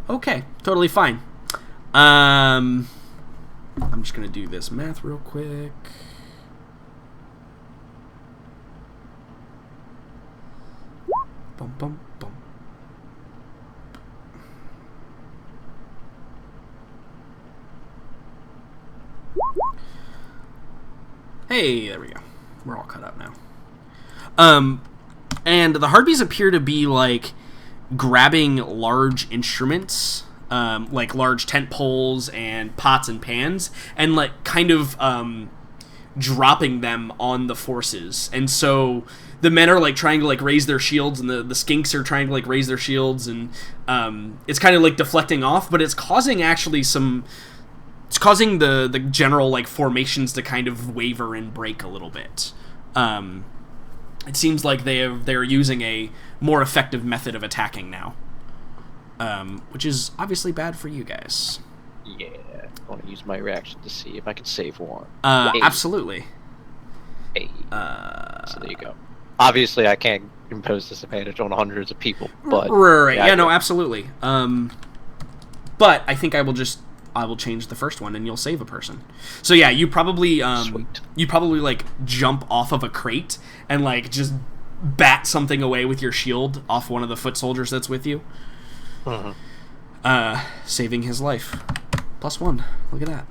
Okay, totally fine. I'm just gonna do this math real quick. Bum, bum, bum. Hey, there we go. We're all cut up now. And the harpies appear to be, like, grabbing large instruments, like large tent poles and pots and pans, and, like, kind of, dropping them on the forces. And so the men are, like, trying to, like, raise their shields, and the skinks are trying to, like, raise their shields, and, it's kind of, like, deflecting off, but it's causing actually some... It's causing the general, like, formations to kind of waver and break a little bit. It seems like they're using a more effective method of attacking now, which is obviously bad for you guys. Yeah, I want to use my reaction to see if I can save one. Hey. Absolutely. Hey. So there you go. Obviously, I can't impose disadvantage on hundreds of people, but... Right. Yeah, no, absolutely. But I think I will change the first one, and you'll save a person. So yeah, you probably like jump off of a crate and like just bat something away with your shield off one of the foot soldiers that's with you, saving his life. +1. Look at that.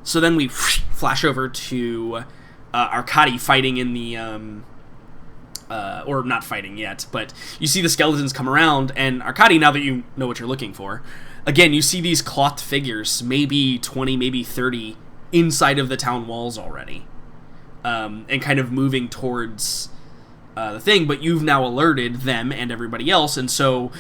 So then we flash over to Arkady fighting in the or not fighting yet, but you see the skeletons come around, and Arkady, now that you know what you're looking for, again, you see these clothed figures, maybe 20, maybe 30, inside of the town walls already, and kind of moving towards the thing, but you've now alerted them and everybody else, and so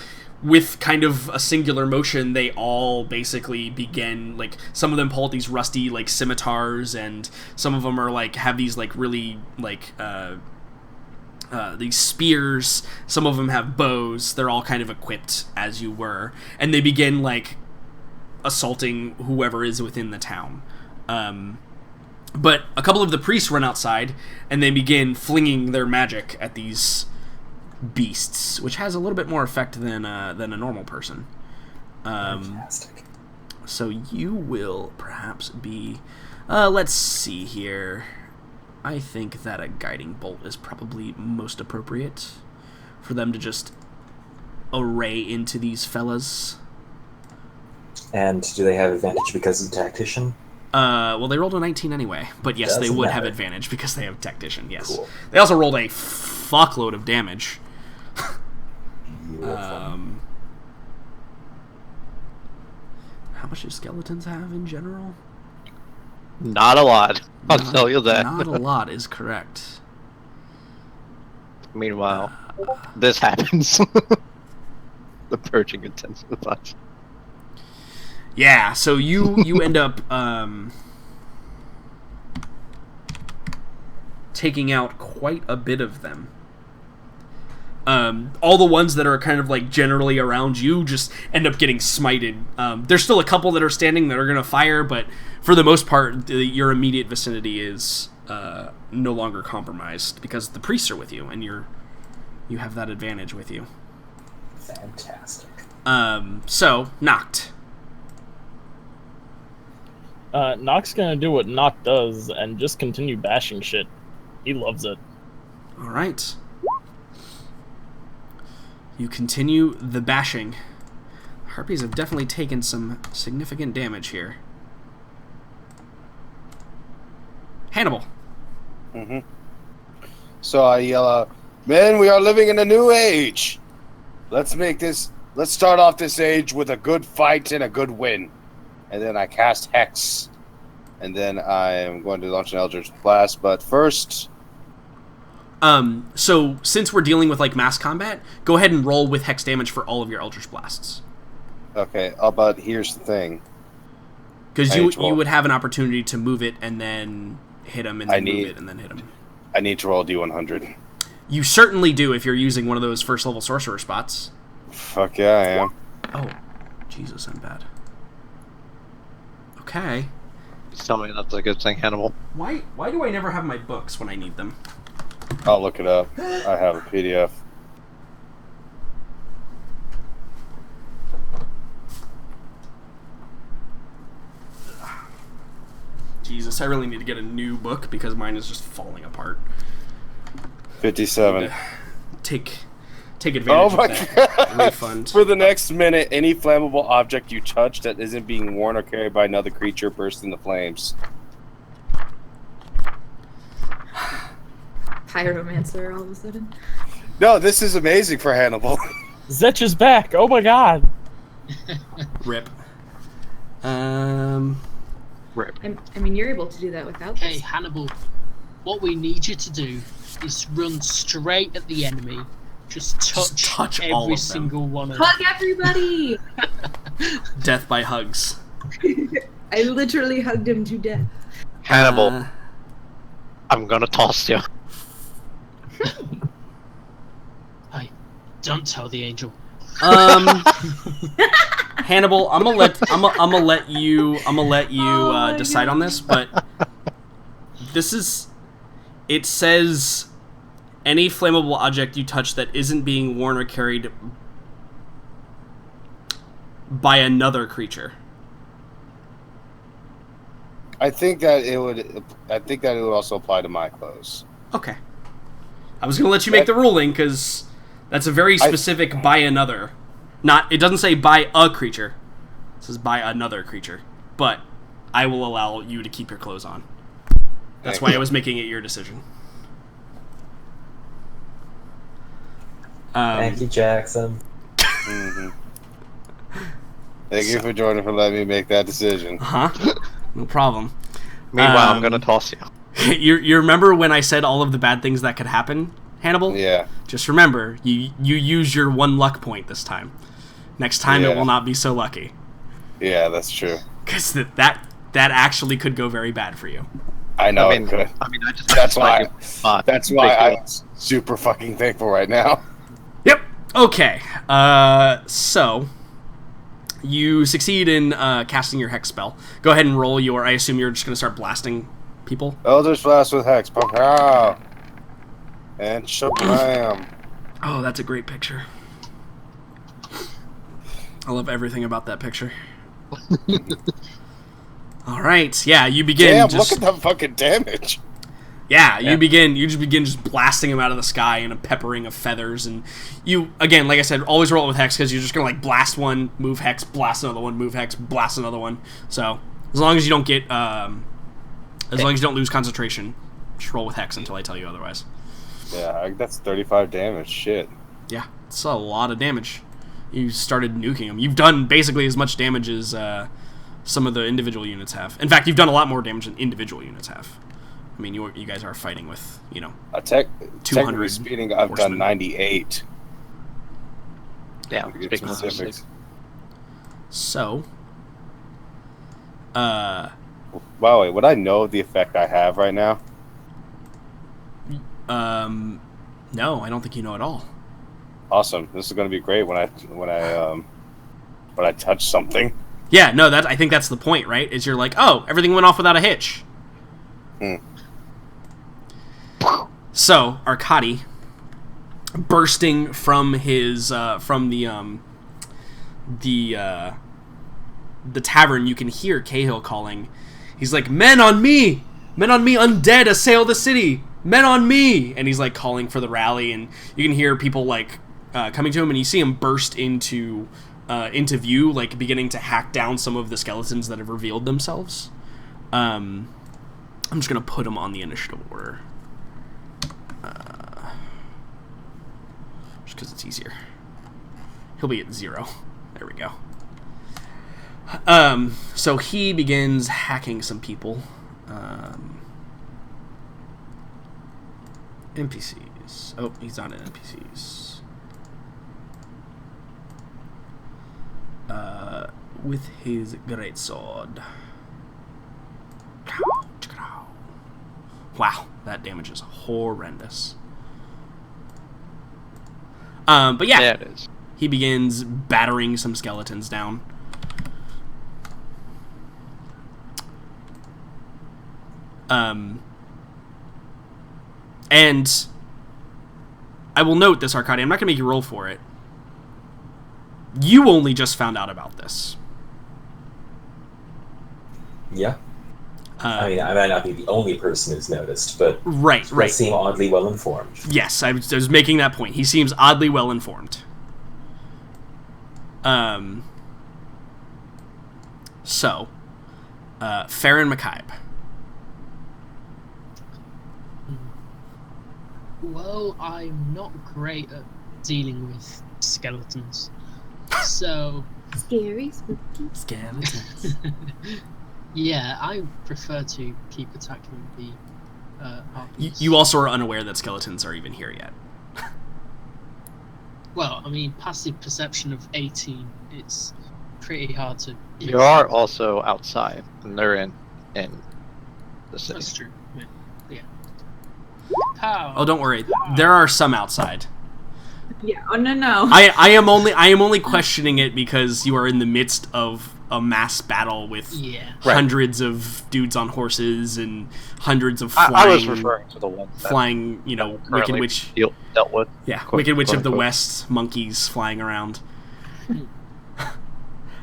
with kind of a singular motion, they all basically begin, like, some of them pull out these rusty, like, scimitars, and some of them are, like, have these, like, really, like, these spears. Some of them have bows. They're all kind of equipped as you were, and they begin like assaulting whoever is within the town. But a couple of the priests run outside, and they begin flinging their magic at these beasts, which has a little bit more effect than a normal person. Fantastic. So you will perhaps be... let's see here. I think that a guiding bolt is probably most appropriate for them to just array into these fellas. And do they have advantage because of tactician? Well, they rolled a 19 anyway, but yes, they would have advantage because they have tactician, yes. Cool. They also rolled a fuckload of damage. How much do skeletons have in general? Not a lot. I'll tell you that. Not a lot is correct. Meanwhile, this happens. The purging intensifies. Yeah, so you end up taking out quite a bit of them. All the ones that are kind of like generally around you just end up getting smited. There's still a couple that are standing that are going to fire, but for the most part, your immediate vicinity is no longer compromised because the priests are with you, and you have that advantage with you. Fantastic. So, Noct. Noct's gonna do what Noct does and just continue bashing shit. He loves it. All right. You continue the bashing. Harpies have definitely taken some significant damage here. Hannibal. So I yell out, "Men, we are living in a new age. Let's start off this age with a good fight and a good win." And then I cast Hex. And then I am going to launch an Eldritch Blast, but first... So, since we're dealing with, like, mass combat, go ahead and roll with Hex damage for all of your Eldritch Blasts. Okay, but here's the thing. Because you would have an opportunity to move it and then hit him, and then move it and then hit him. I need to roll a D100. You certainly do if you're using one of those first-level sorcerer spots. Fuck yeah, I am. Oh, Jesus, I'm bad. Okay. Just tell me that's a good thing, Hannibal. Why do I never have my books when I need them? I'll look it up. I have a PDF. this. I really need to get a new book because mine is just falling apart. 57. Take advantage of that refund. For the next minute, any flammable object you touch that isn't being worn or carried by another creature bursts into flames. Pyromancer all of a sudden. No, this is amazing for Hannibal. Zetch is back. Oh my god. Rip. Rip. I mean, you're able to do that without Hey, this. Hannibal, what we need you to do is run straight at the enemy. Just touch all of every them. single one of them. Hug everybody! Death by hugs. I literally hugged him to death. Hannibal, I'm gonna toss you. Hey, don't tell the angel. Hannibal, I'm gonna let you decide on this, but this is. It says any flammable object you touch that isn't being worn or carried by another creature. I think that it would also apply to my clothes. Okay. I was gonna let you make the ruling because that's a very specific by another. It doesn't say by a creature. It says by another creature. But I will allow you to keep your clothes on. That's why I was making it your decision. Thank you, Jackson. Mm-hmm. Thank you for joining, for letting me make that decision. No problem. Meanwhile, I'm gonna toss you. You remember when I said all of the bad things that could happen, Hannibal? Yeah. Just remember, you use your 1 luck point this time. Next time it will not be so lucky. Yeah, that's true. Because that actually could go very bad for you. I know I mean, it could. I just That's why. That's why Big I'm super fucking thankful right now. Yep. Okay. So you succeed in casting your hex spell. Go ahead and roll your. I assume you're just going to start blasting people. Eldritch Blast with Hex. Pow! And shablam. Oh, that's a great picture. I love everything about that picture. All right. Yeah, you begin. Damn! Look at that fucking damage. Yeah, you just begin blasting them out of the sky in a peppering of feathers, and you, again, like I said, always roll it with hex, because you're just gonna like blast one, move hex, blast another one, move hex, blast another one. So as long as you don't get, as long as you don't lose concentration, just roll with hex until I tell you otherwise. Yeah, that's 35 damage. Shit. Yeah, it's a lot of damage. You started nuking them. You've done basically as much damage as some of the individual units have. In fact, you've done a lot more damage than individual units have. I mean, you guys are fighting with, Technically speaking, I've done 98. Yeah, To get speaking of specifics. So, By the way, would I know the effect I have right now? no, I don't think you know at all. Awesome. This is going to be great when I touch something. Yeah, no, I think that's the point, right? Is you're like, oh, everything went off without a hitch. So, Arkady, bursting from his from the tavern, you can hear Cahill calling. He's like, "Men on me! Men on me, undead, assail the city! Men on me!" And he's like calling for the rally, and you can hear people like coming to him, and you see him burst into view, like beginning to hack down some of the skeletons that have revealed themselves. I'm just gonna put him on the initiative order. Just because it's easier. He'll be at 0. There we go. So he begins hacking some people. NPCs. Oh, he's not in NPCs. With his greatsword. Wow, that damage is horrendous. But yeah, it is. he begins battering some skeletons down. And I will note this, Arkady. I'm not going to make you roll for it. You only just found out about this. Yeah. I mean, I might not be the only person who's noticed, but Right. they seem oddly well informed. Yes, I was making that point. He seems oddly well informed. So, Farron McKibe. Well, I'm not great at dealing with skeletons. So, Scary, spooky. Skeletons. yeah, I prefer to keep attacking the harpies. You also are unaware that skeletons are even here yet. Well, I mean, passive perception of 18, it's pretty hard to... You are also outside, and they're in the city. That's true. Yeah. Pow. Oh, don't worry. There are some outside. Yeah. Oh no. I am only questioning it because you are in the midst of a mass battle with Yeah. hundreds of dudes on horses and hundreds of flying. I was referring to the ones that flying, you know, Wicked currently Witch. dealt with. Yeah, Quote- Wicked Witch quote, of the unquote. West monkeys flying around.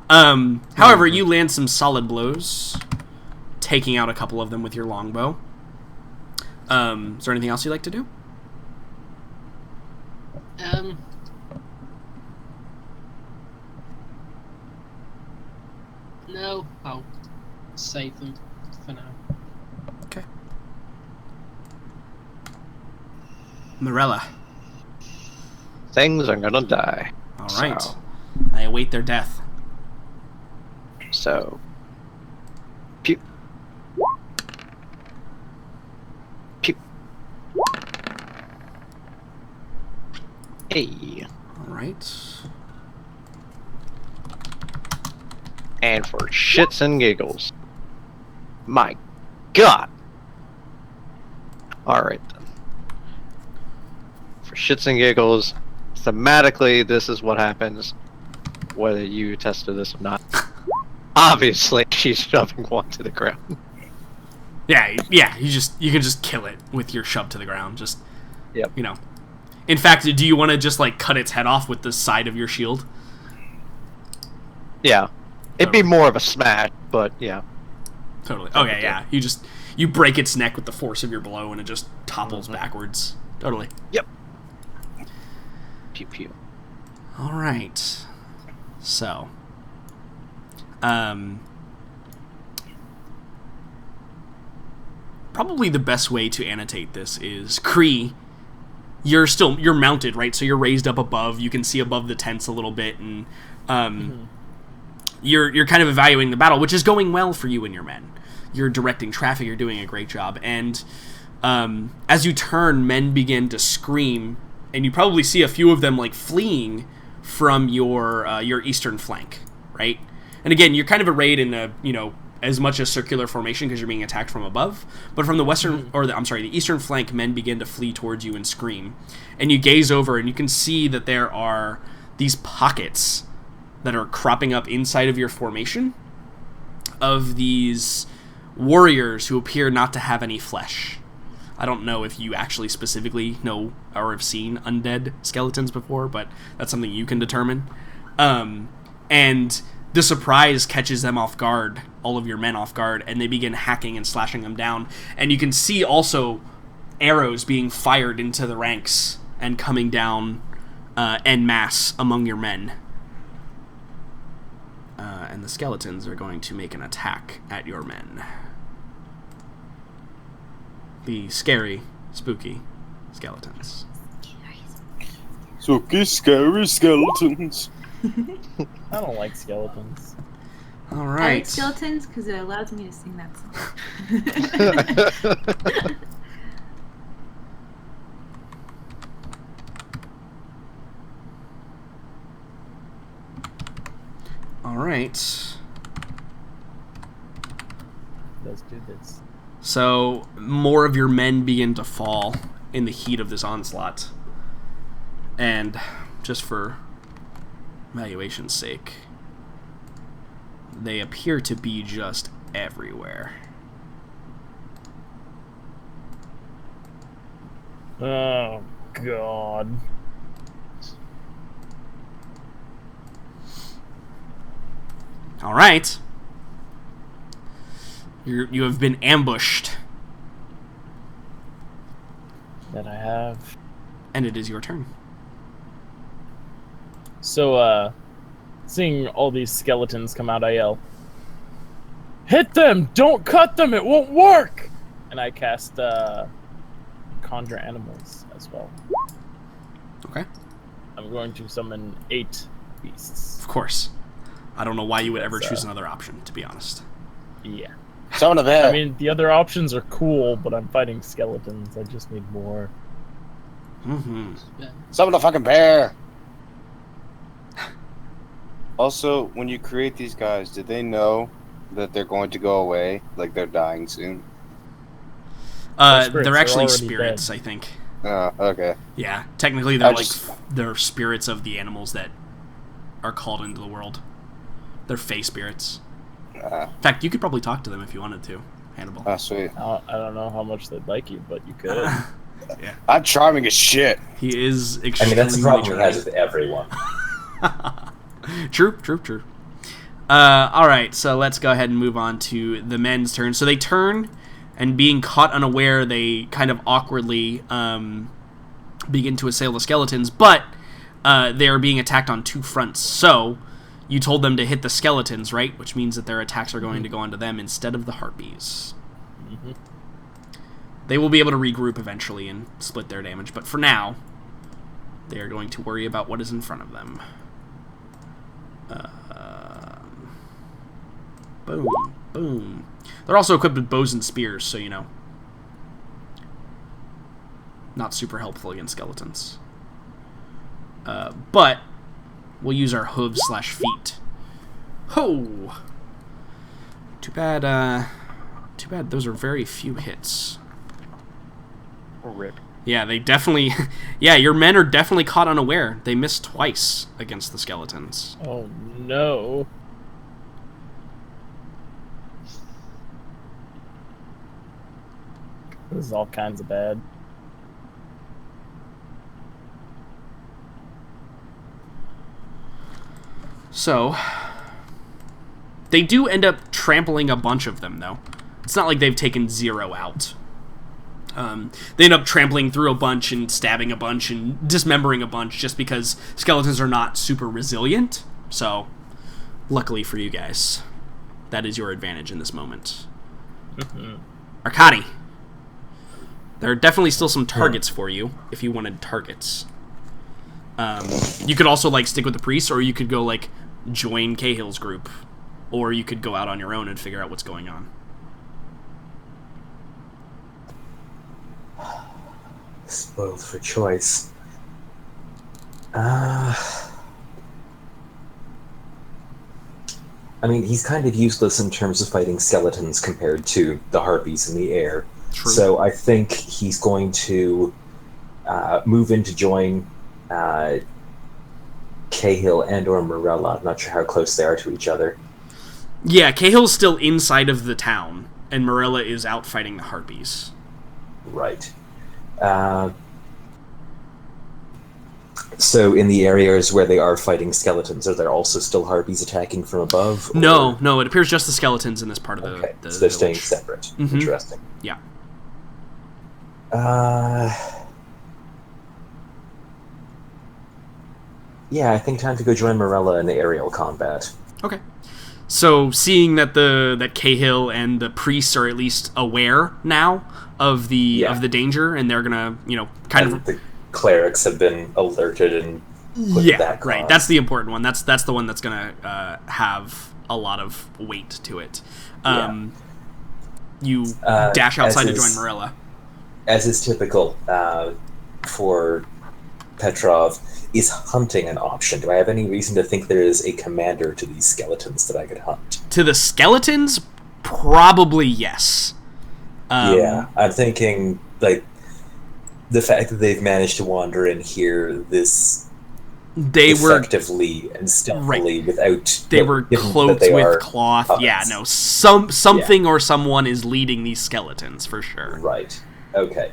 However, you land some solid blows, taking out a couple of them with your longbow. Is there anything else you'd like to do? No, I'll save them for now. Okay. Morella. Things are gonna die. All right. So- I await their death. So, pew, pew. Hey, All right. and for shits and giggles, my God. All right then. For shits and giggles, thematically, this is what happens, whether you tested this or not. Obviously, she's shoving one to the ground. Yeah. You can just kill it with your shove to the ground. Just, Yep. you know. In fact, do you want to just like cut its head off with the side of your shield? Yeah. It'd be more of a smash, but yeah. Totally. Okay, yeah. You break its neck with the force of your blow, and it just topples backwards. Totally. Yep. Pew pew. All right. So, probably the best way to annotate this is Kree. You're mounted, right? So you're raised up above. You can see above the tents a little bit, and you're kind of evaluating the battle, which is going well for you and your men. You're directing traffic. You're doing a great job, and as you turn, men begin to scream, and you probably see a few of them like fleeing from your eastern flank, right? And again, you're kind of arrayed in a as much a circular formation because you're being attacked from above. But from the western, the eastern flank, men begin to flee towards you and scream. And you gaze over and you can see that there are these pockets that are cropping up inside of your formation of these warriors who appear not to have any flesh. I don't know if you actually specifically know or have seen undead skeletons before, but that's something you can determine. And the surprise catches them off guard, all of your men off guard, and they begin hacking and slashing them down. And you can see also arrows being fired into the ranks and coming down en masse among your men. And the skeletons are going to make an attack at your men. The scary, spooky skeletons. Spooky, scary skeletons. I don't like skeletons. All I like right. skeletons because it allows me to sing that song. All right. Let's do this. So more of your men begin to fall in the heat of this onslaught. And just for evaluation's sake, they appear to be just everywhere. Oh, God. All right. You have been ambushed, That I have. and it is your turn. So, seeing all these skeletons come out, I yell, "Hit them! Don't cut them! It won't work!" And I cast Conjure Animals as well. Okay. I'm going to summon 8 beasts. Of course. I don't know why you would ever That's, choose another option, to be honest. Yeah. Summon a bear. I mean, the other options are cool, but I'm fighting skeletons. I just need more. Mm-hmm. Summon a fucking bear. Also, when you create these guys, did they know that they're going to go away? Like they're dying soon? Spirits, They're they're actually already spirits, dead. I think. Oh, okay. Yeah, technically they're just- they're spirits of the animals that are called into the world. They're fey spirits. In fact, you could probably talk to them if you wanted to, Hannibal. Oh, sweet. I don't know how much they'd like you, but you could. Yeah, I'm charming as shit. he is I extremely mean, that's the problem he charming. has with everyone. True. Alright, so let's go ahead and move on to the men's turn. So they turn, and being caught unaware, they kind of awkwardly begin to assail the skeletons, but they are being attacked on 2 fronts. So you told them to hit the skeletons, right? Which means that their attacks are going to go onto them instead of the harpies. Mm-hmm. They will be able to regroup eventually and split their damage, but for now, they are going to worry about what is in front of them. Boom, boom. They're also equipped with bows and spears, so, you know, not super helpful against skeletons. But we'll use our hooves/feet. Ho! Too bad those are very few hits. Rip. Yeah, they definitely... Yeah, your men are definitely caught unaware. They missed twice against the skeletons. Oh no. This is all kinds of bad. So, they do end up trampling a bunch of them, though. It's not like they've taken 0 out. They end up trampling through a bunch and stabbing a bunch and dismembering a bunch just because skeletons are not super resilient. So, luckily for you guys, that is your advantage in this moment. Arcadi, there are definitely still some targets for you if you wanted targets. You could also, like, stick with the priest, or you could go, like, join Cahill's group, or you could go out on your own and figure out what's going on. Spoiled for choice. I mean, he's kind of useless in terms of fighting skeletons compared to the harpies in the air. True. So I think he's going to move in to join Cahill and or Morella. I'm not sure how close they are to each other. Yeah, Cahill's still inside of the town, and Morella is out fighting the harpies. Right. So in the areas where they are fighting skeletons, are there also still harpies attacking from above? Or... No, it appears just the skeletons in this part of Okay, the so they're staying village. separate. Mhm. Interesting. Yeah. Yeah, I think time to go join Morella in the aerial combat. Okay. So, seeing that that Cahill and the priests are at least aware now of the danger, and they're gonna, kind And of the clerics have been alerted and put yeah, back right. on. That's the important one. That's the one that's gonna have a lot of weight to it. You dash outside to join Morella. As is typical for Petrov, is hunting an option? Do I have any reason to think there is a commander to these skeletons that I could hunt? To the skeletons, probably yes. Yeah, I'm thinking, like, the fact that they've managed to wander in here this They were effectively and stealthily without... they were given that cloaked they are with cloth. puppets. Yeah, no, something or someone is leading these skeletons for sure. Right. Okay.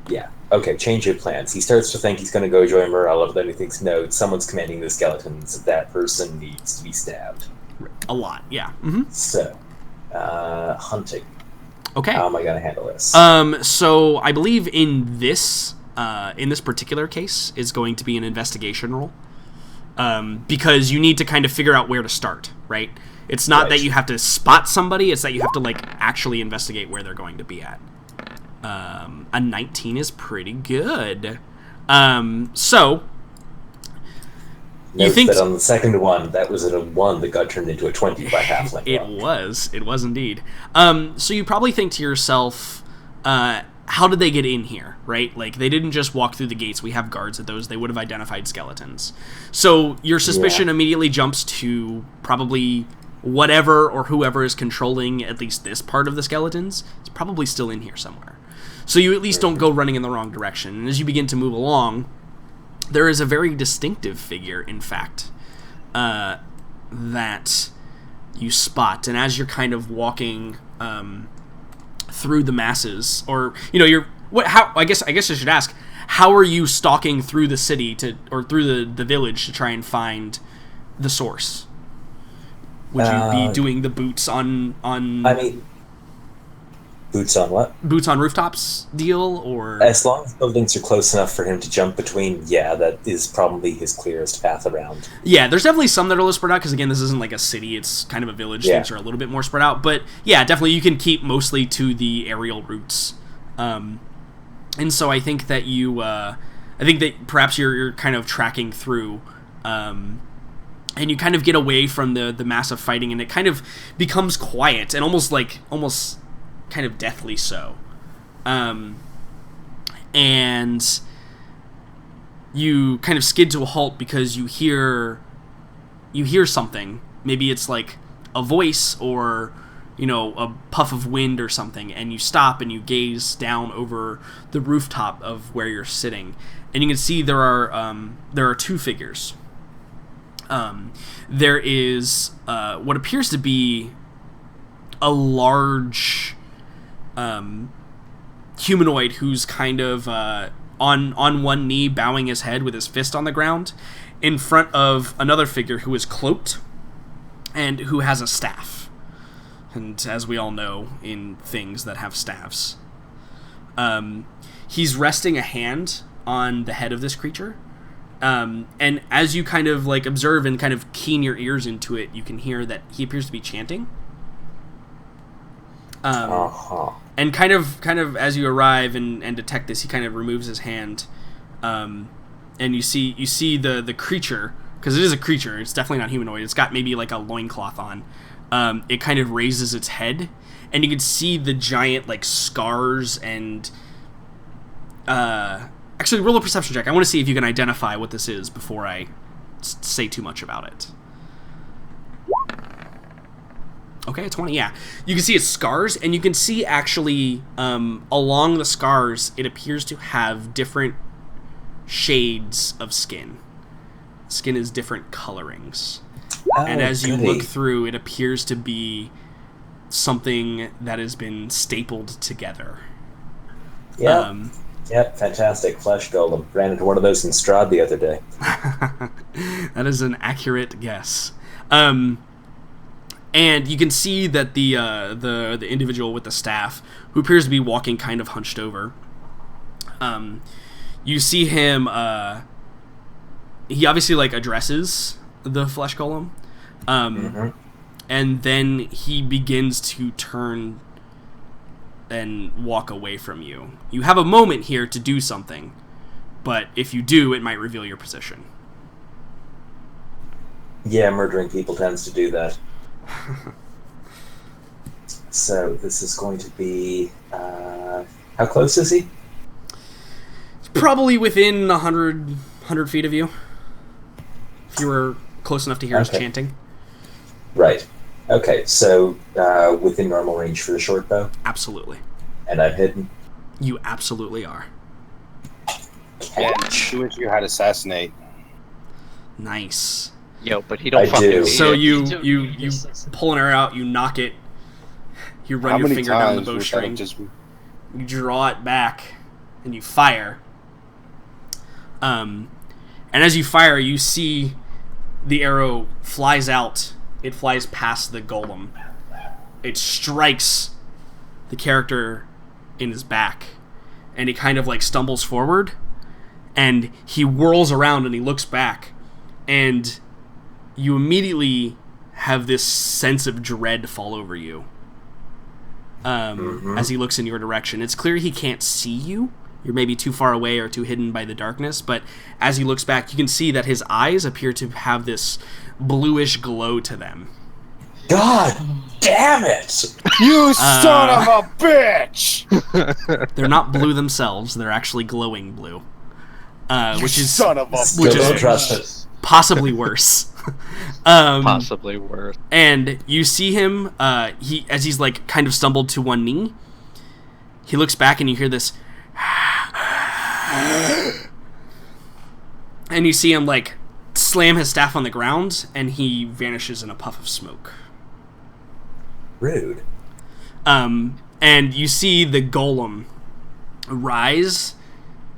Yeah. Okay, change of plans. He starts to think he's going to go join Morella, but then he thinks, no, someone's commanding the skeletons. That person needs to be stabbed. A lot, yeah. Mm-hmm. So, hunting. Okay. How am I going to handle this? So I believe in this particular case is going to be an investigation roll. Because you need to kind of figure out where to start, right? It's not that you have to spot somebody, it's that you have to, like, actually investigate where they're going to be at. A 19 is pretty good. So... Note that on the second one, that was a 1 that got turned into a 20 by halfling. It was indeed. So you probably think to yourself, how did they get in here, right? Like, they didn't just walk through the gates. We have guards at those. They would have identified skeletons. So your suspicion immediately jumps to probably whatever or whoever is controlling at least this part of the skeletons. It's probably still in here somewhere. So you at least don't go running in the wrong direction. And as you begin to move along, there is a very distinctive figure, in fact, that you spot. And as you're kind of walking through the masses, or I guess I should ask, how are you stalking through the city or through the village to try and find the source? Would you be doing the boots on? I mean, boots on what? Boots on rooftops deal, or as long as buildings are close enough for him to jump between, that is probably his clearest path around. Yeah, there's definitely some that are a little spread out, because again, this isn't like a city, it's kind of a village. Things are a little bit more spread out, but yeah, definitely you can keep mostly to the aerial routes. And so I think that perhaps you're kind of tracking through, and you kind of get away from the massive fighting, and it kind of becomes quiet and almost kind of deathly so. And you kind of skid to a halt because you hear something. Maybe it's like a voice or, a puff of wind or something, and you stop and you gaze down over the rooftop of where you're sitting, and you can see there are two figures. There is what appears to be a large humanoid who's kind of on one knee, bowing his head with his fist on the ground, in front of another figure who is cloaked and who has a staff. And as we all know, in things that have staffs, he's resting a hand on the head of this creature. And as you kind of like observe and kind of keen your ears into it, you can hear that he appears to be chanting. And kind of as you arrive and detect this, he kind of removes his hand, and you see the creature, because it is a creature. It's definitely not humanoid. It's got maybe like a loincloth on. It kind of raises its head, and you can see the giant like scars and. Actually, roll a perception check. I want to see if you can identify what this is before I say too much about it. Okay, 20, yeah. You can see its scars, and you can see actually along the scars, it appears to have different shades of skin. Skin is different colorings. And as you look through, it appears to be something that has been stapled together. Yeah. Yep, fantastic. Flesh golem. Ran into one of those in Strahd the other day. That is an accurate guess. And you can see that the individual with the staff, who appears to be walking kind of hunched over, you see him, he obviously like addresses the flesh golem, and then he begins to turn and walk away from you. You have a moment here to do something, but if you do, it might reveal your position. Yeah, murdering people tends to do that. So this is going to be... how close is he? It's probably within 100 feet of you. If you were close enough to hear his chanting. Right. Okay, so within normal range for the short bow? Absolutely. And I'm hidden? You absolutely are. Catch. Yeah, wish you had assassinate. Nice. Yo, but he don't I fucking do. need So it. you pull an arrow out, you knock it, you run your finger down the bowstring, you draw it back, and you fire. And as you fire, you see the arrow flies out. It flies past the golem. it strikes the character in his back, and he kind of like stumbles forward, and he whirls around and he looks back, and you immediately have this sense of dread fall over you as he looks in your direction. It's clear he can't see you. You're maybe too far away or too hidden by the darkness, but as he looks back, you can see that his eyes appear to have this bluish glow to them. God damn it! You son of a bitch! They're not blue themselves, they're actually glowing blue. Which is Son of a Still don't trust it. possibly worse. Possibly worse. And you see him, as he's like kind of stumbled to one knee, he looks back and you hear this, and you see him like slam his staff on the ground, and he vanishes in a puff of smoke. Rude. And you see the golem rise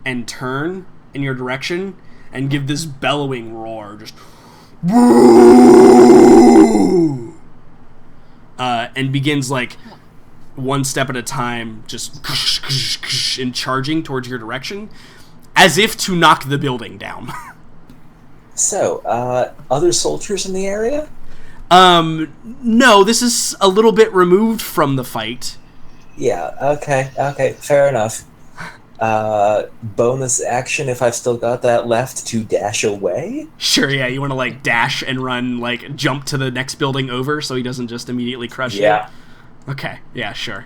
and turn in your direction and give this bellowing roar, just and begins like one step at a time, just and charging towards your direction, as if to knock the building down. So, other soldiers in the area? No, this is a little bit removed from the fight. Yeah, okay, fair enough. Bonus action if I've still got that left to dash away? Sure, yeah, you want to like dash and run, like jump to the next building over so he doesn't just immediately crush you? Yeah. Okay, yeah, sure.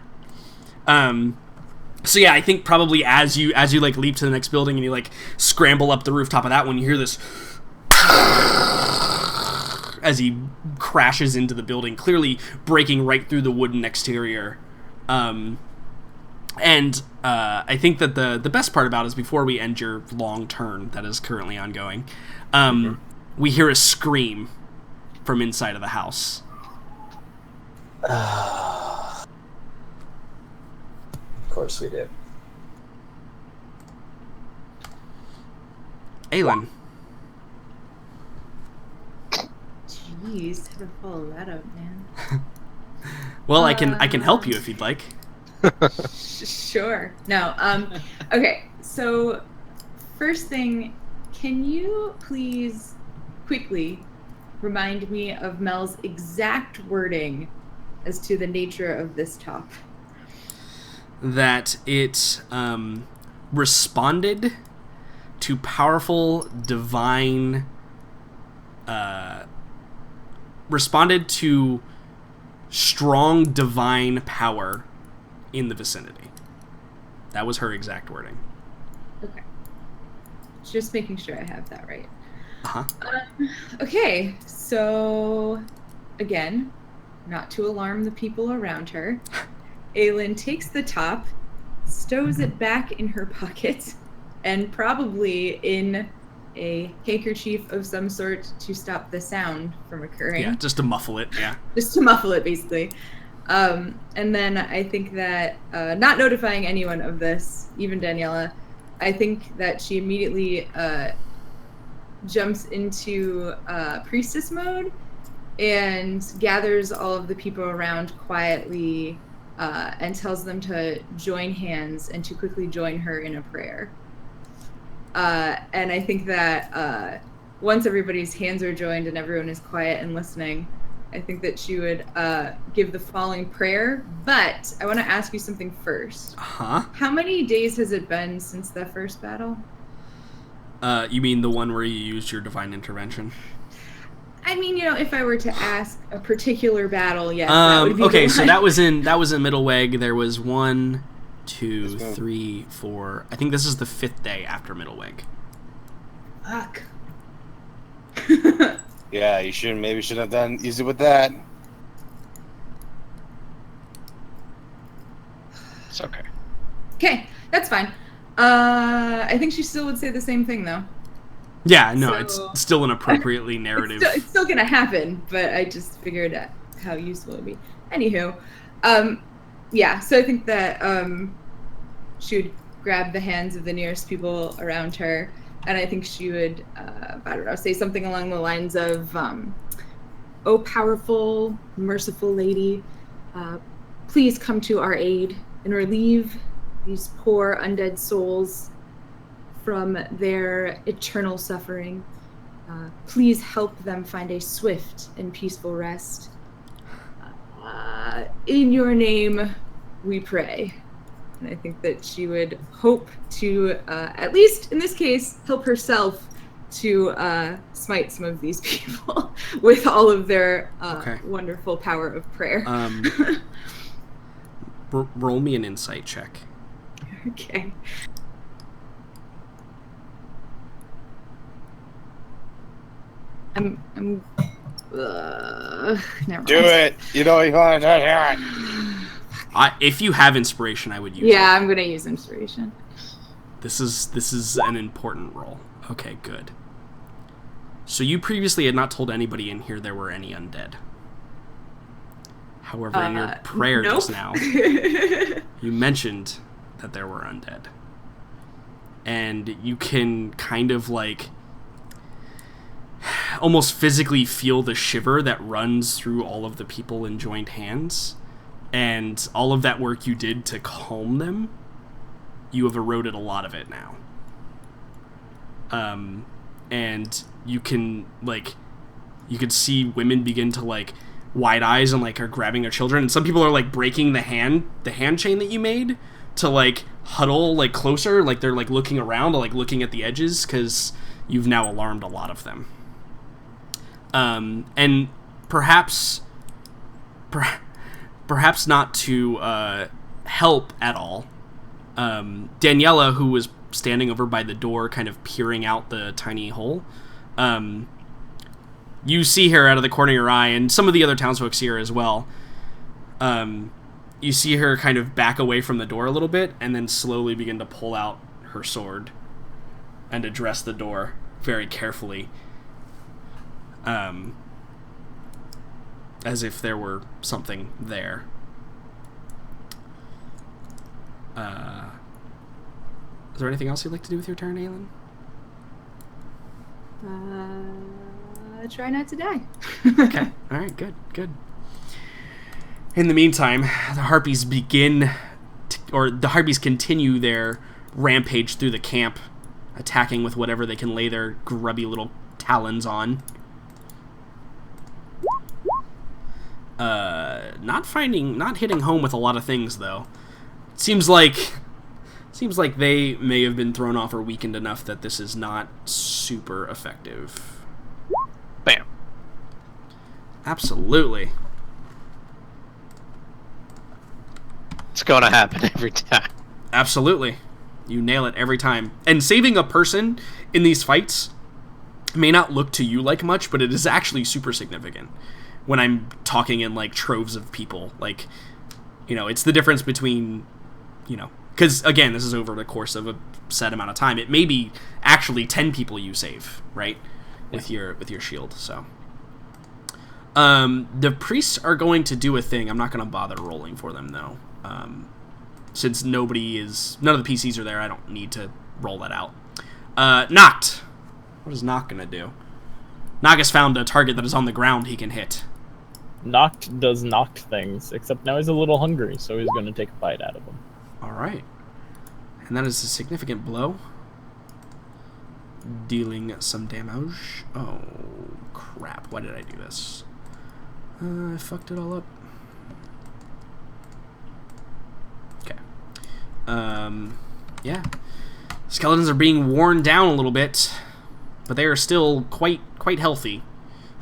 So yeah, I think probably as you like leap to the next building and you like scramble up the rooftop of that one, you hear this as he crashes into the building, clearly breaking right through the wooden exterior. And I think that the best part about it is, before we end your long turn that is currently ongoing, we hear a scream from inside of the house. Of course we do. Aelin. Jeez, how to follow that up, man. Well, I can help you if you'd like. Sure. No. Okay. So, first thing, can you please quickly remind me of Mel's exact wording as to the nature of this top? That it responded to powerful divine. Responded to strong divine power in the vicinity. That was her exact wording. Okay. Just making sure I have that right. Uh-huh. Okay, so again, not to alarm the people around her, Aelin takes the top, stows it back in her pocket, and probably in a handkerchief of some sort to stop the sound from occurring. Yeah, just to muffle it, yeah. Just to muffle it, basically. And then I think that, not notifying anyone of this, even Daniela, I think that she immediately jumps into priestess mode and gathers all of the people around quietly and tells them to join hands and to quickly join her in a prayer. And I think that once everybody's hands are joined and everyone is quiet and listening, I think that she would give the following prayer. But I want to ask you something first. Huh? How many days has it been since the first battle? You mean the one where you used your divine intervention? I mean, if I were to ask a particular battle, yes, that would be okay, the so one. that was in Middleweg. There was 1, 2, 3, 4. I think this is the 5th day after Middleweg. Fuck. Yeah, you shouldn't have done easy with that. It's okay. Okay, that's fine. I think she still would say the same thing, though. Yeah, no, So- it's still an appropriately narrative. It's still gonna happen, but I just figured out how useful it'd be. Anywho, yeah, so I think that she would grab the hands of the nearest people around her, and I think she would, I don't know, say something along the lines of, "Oh, powerful, merciful lady, Please come to our aid and relieve these poor undead souls from their eternal suffering. Please help them find a swift and peaceful rest. In your name, we pray. And I think that she would hope to, at least in this case, help herself to smite some of these people with all of their wonderful power of prayer. Roll me an insight check. Okay. I'm never Do mind. it. You know you want to do it. If you have inspiration, I would use it. Yeah, I'm gonna use inspiration. This is an important roll. Okay, good. So you previously had not told anybody in here there were any undead. However, in your prayer nope. just now, you mentioned that there were undead. And you can kind of like almost physically feel the shiver that runs through all of the people in joined hands. And all of that work you did to calm them, you have eroded a lot of it now. And you can see women begin to like wide eyes and like are grabbing their children, and some people are like breaking the hand chain that you made to like huddle like closer, like they're like looking around, like looking at the edges, because you've now alarmed a lot of them. And perhaps not to help at all, Daniela, who was standing over by the door kind of peering out the tiny hole, you see her out of the corner of your eye, and some of the other townsfolk see her as well. You see her kind of back away from the door a little bit, and then slowly begin to pull out her sword and address the door very carefully, as if there were something there. Is there anything else you'd like to do with your turn, Aelin? Try not to die. Okay. All right. Good. In the meantime, the harpies continue their rampage through the camp, attacking with whatever they can lay their grubby little talons on. Not hitting home with a lot of things, though. Seems like they may have been thrown off or weakened enough that this is not super effective. Bam. Absolutely. It's gonna happen every time. Absolutely. You nail it every time. And saving a person in these fights may not look to you like much, but it is actually super significant. When I'm talking in like troves of people, like, you know, it's the difference between, you know, because again, this is over the course of a set amount of time. It may be actually 10 people you save, right? With your shield. So the priests are going to do a thing. I'm not going to bother rolling for them though. Since none of the PCs are there, I don't need to roll that out. Knocked. What is Knock going to do? Knock has found a target that is on the ground he can hit. Knocked does knocked things, except now he's a little hungry, so he's going to take a bite out of him. All right. And that is a significant blow. Dealing some damage. Oh, crap. Why did I do this? I fucked it all up. Okay. Yeah. Skeletons are being worn down a little bit, but they are still quite healthy.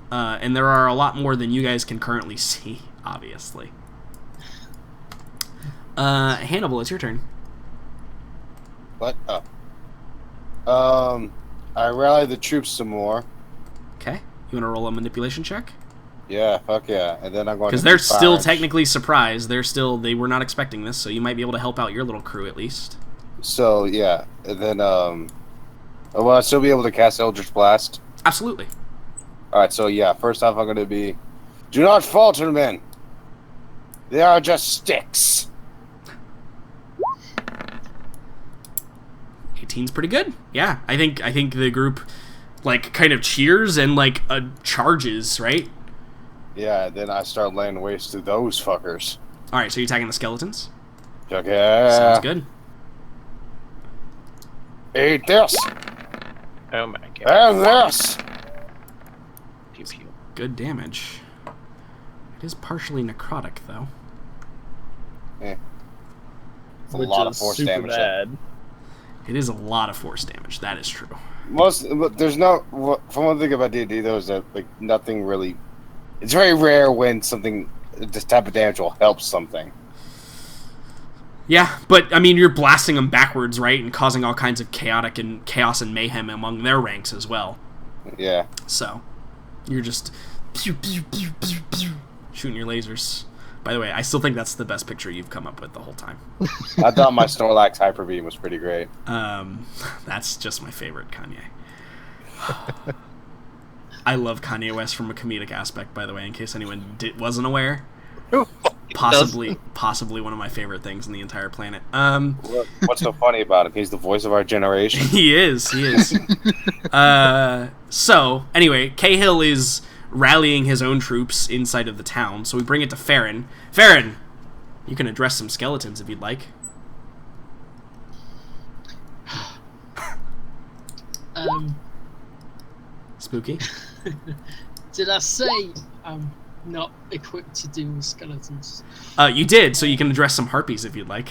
And there are a lot more than you guys can currently see, obviously. Hannibal, it's your turn. What? I rally the troops some more. Okay. You want to roll a manipulation check? Yeah, fuck yeah. And then I'm going to... Because they're still technically surprised. They were not expecting this, so you might be able to help out your little crew at least. So, yeah. And then, will I still be able to cast Eldritch Blast? Absolutely. Alright, so yeah, first off I'm going to be... Do not falter, men! They are just sticks! 18's pretty good. Yeah, I think the group, like, kind of cheers and, like, charges, right? Yeah, then I start laying waste to those fuckers. All right, so you're attacking the skeletons. Okay. Sounds good. Eat this. Oh my god. And this. Pew pew. Good damage. It is partially necrotic, though. It's a Which lot is of force super damage. bad. It is a lot of force damage. That is true. There's no. From one thing about D&D, though, is that like nothing really. It's very rare when something, this type of damage will help something. Yeah, but I mean, you're blasting them backwards, right, and causing all kinds of chaos and mayhem among their ranks as well. Yeah. So, you're just pew, pew, pew, pew, pew, shooting your lasers. By the way, I still think that's the best picture you've come up with the whole time. I thought my Snorlax Hyper Beam was pretty great. That's just my favorite Kanye. I love Kanye West from a comedic aspect, by the way, in case anyone wasn't aware. Possibly one of my favorite things in the entire planet. What's so funny about him? He's the voice of our generation. He is. So, anyway, Cahill is rallying his own troops inside of the town, so we bring it to Farron. Farron, you can address some skeletons if you'd like. Spooky? Did I say I'm not equipped to deal with skeletons? You did, so you can address some harpies if you'd like.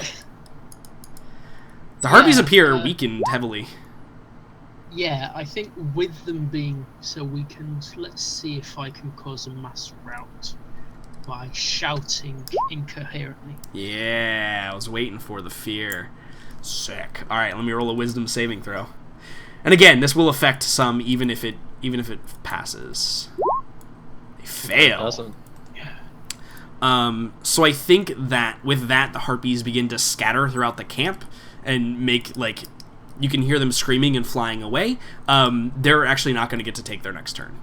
The harpies appear weakened heavily. Yeah, I think with them being so weakened, let's see if I can cause a mass rout by shouting incoherently. Yeah, I was waiting for the fear. Sick. Alright, let me roll a wisdom saving throw. And again, this will affect some even if it passes. They fail. Awesome. So I think that with that, the harpies begin to scatter throughout the camp and make, like, you can hear them screaming and flying away. They're actually not going to get to take their next turn.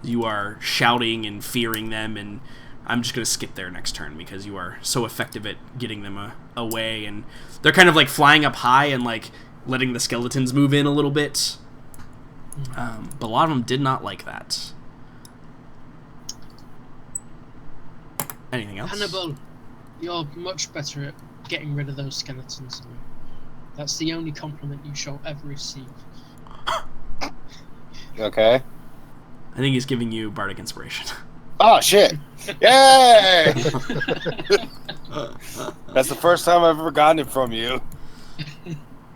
You are shouting and fearing them, and I'm just going to skip their next turn because you are so effective at getting them away. And they're kind of like flying up high and like letting the skeletons move in a little bit. But a lot of them did not like that. Anything else? Hannibal, you're much better at getting rid of those skeletons than me. That's the only compliment you shall ever receive. Okay. I think he's giving you bardic inspiration. Oh shit! Yay! That's the first time I've ever gotten it from you.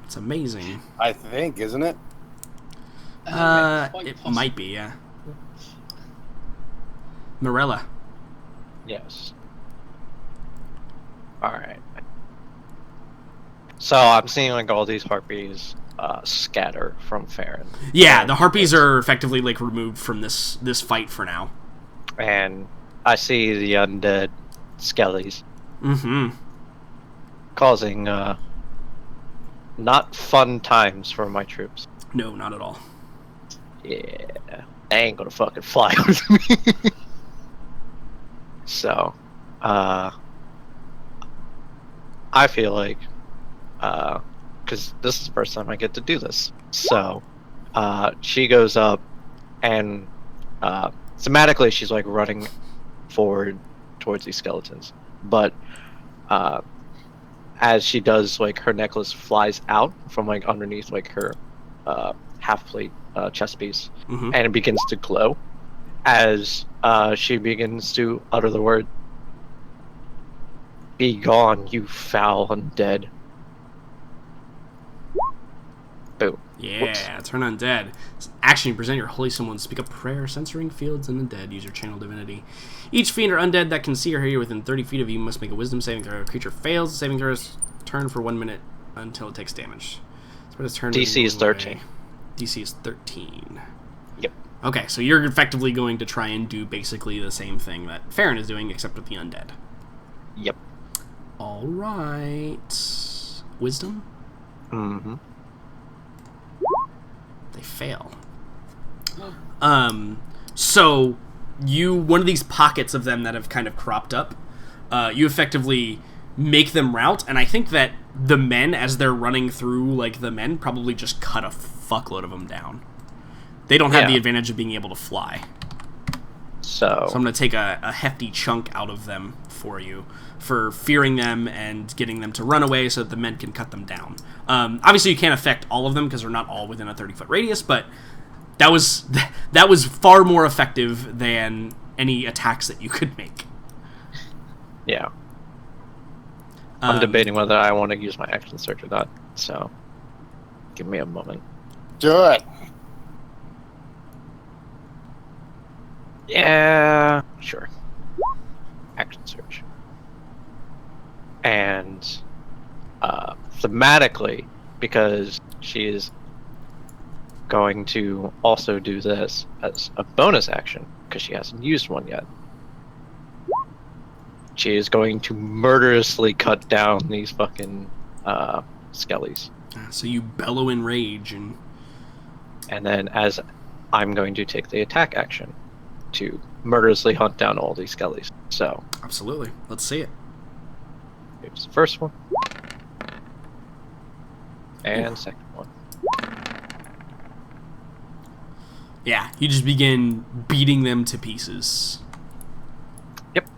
It's amazing. I think, isn't it? It might be, yeah. Morella. Yes. Alright. So I'm seeing like all these harpies scatter from Farron. Yeah, the harpies are effectively like removed from this fight for now. And I see the undead skellies. Mm-hmm. Causing not fun times for my troops. No, not at all. Yeah. They ain't gonna fucking fly with me. So, I feel like, because this is the first time I get to do this. So, she goes up and, thematically she's like running forward towards these skeletons. But, as she does, like her necklace flies out from like underneath like her, half plate, chest piece. Mm-hmm. And it begins to glow as she begins to utter the word, "Be gone, you foul undead." Boom. Yeah, Whoops. turn undead. Action, you present your holy symbol and speak a prayer, censoring fields and undead. Use your channel divinity. Each fiend or undead that can see or hear you within 30 feet of you must make a wisdom saving throw. A creature fails the saving throw, turn for 1 minute until it takes damage. So its turn DC is 13. DC is 13. Yep. Okay, so you're effectively going to try and do basically the same thing that Farron is doing, except with the undead. Yep. All right. Wisdom? Mm-hmm. They fail. So one of these pockets of them that have kind of cropped up, you effectively make them rout, and I think that the men, as they're running through, like, the men probably just cut a fuckload of them down. They don't have the advantage of being able to fly. So I'm going to take a hefty chunk out of them for you for fearing them and getting them to run away so that the men can cut them down. Obviously, you can't affect all of them because they're not all within a 30-foot radius, but that was far more effective than any attacks that you could make. Yeah. I'm debating whether I want to use my action search or not, so give me a moment. Do it. Yeah, sure. Action search. And thematically, because she is going to also do this as a bonus action, because she hasn't used one yet. She is going to murderously cut down these fucking skellies. So you bellow in rage and then as I'm going to take the attack action to murderously hunt down all these skellies. So absolutely, let's see it. here's the first one. And second one. Yeah, you just begin beating them to pieces. Yep.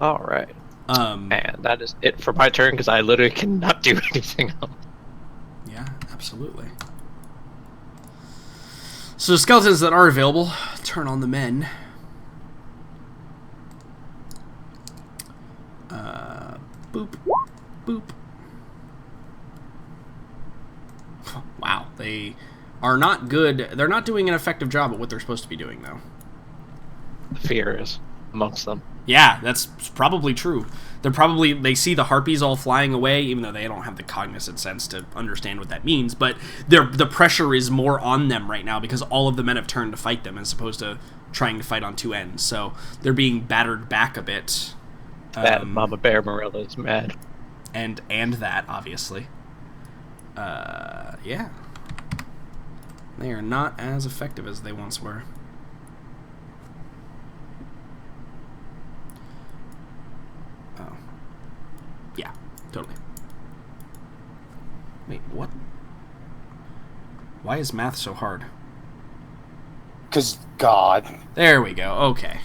All right. And that is it for my turn because I literally cannot do anything else. Yeah, absolutely. So skeletons that are available, turn on the men. Boop, boop. Wow, they are not good. They're not doing an effective job at what they're supposed to be doing, though. The fear is amongst them. Yeah, that's probably true. They see the harpies all flying away, even though they don't have the cognizant sense to understand what that means, but the pressure is more on them right now because all of the men have turned to fight them as opposed to trying to fight on two ends. So they're being battered back a bit. That Mama Bear Morella is mad. And that, obviously. Yeah. They are not as effective as they once were. Oh. Yeah, totally. Wait, what? Why is math so hard? 'Cause God. There we go, okay.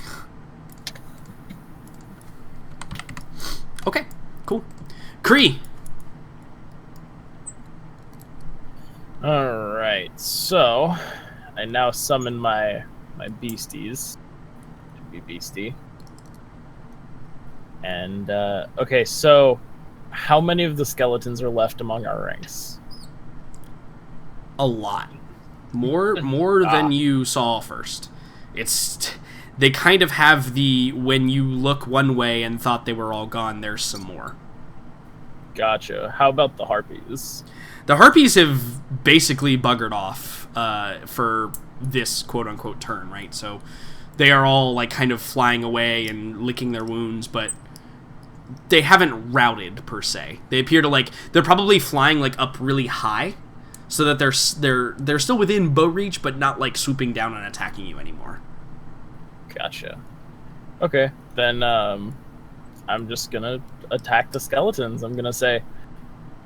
Okay, cool. Kree! Alright, so I now summon my beasties to be beastie. And okay, so how many of the skeletons are left among our ranks? A lot. More than you saw first. They kind of have the when you look one way and thought they were all gone, there's some more. Gotcha. How about the harpies? The harpies have basically buggered off for this quote-unquote turn, right? So they are all like kind of flying away and licking their wounds, but they haven't routed per se. They appear to they're probably flying like up really high, so that they're still within bow reach, but not like swooping down and attacking you anymore. Gotcha. Okay, then I'm just gonna attack the skeletons. I'm gonna say,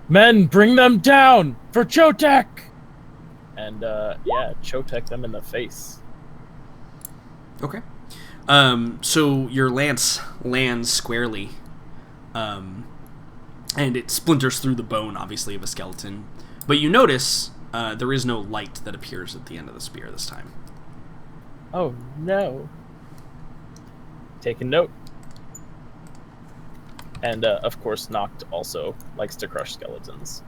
"Men, bring them down for Chotek!" And yeah, Chotek them in the face. Okay. So your lance lands squarely, and it splinters through the bone, obviously, of a skeleton. But you notice there is no light that appears at the end of the spear this time. Oh no. Take a note. And of course, Noct also likes to crush skeletons.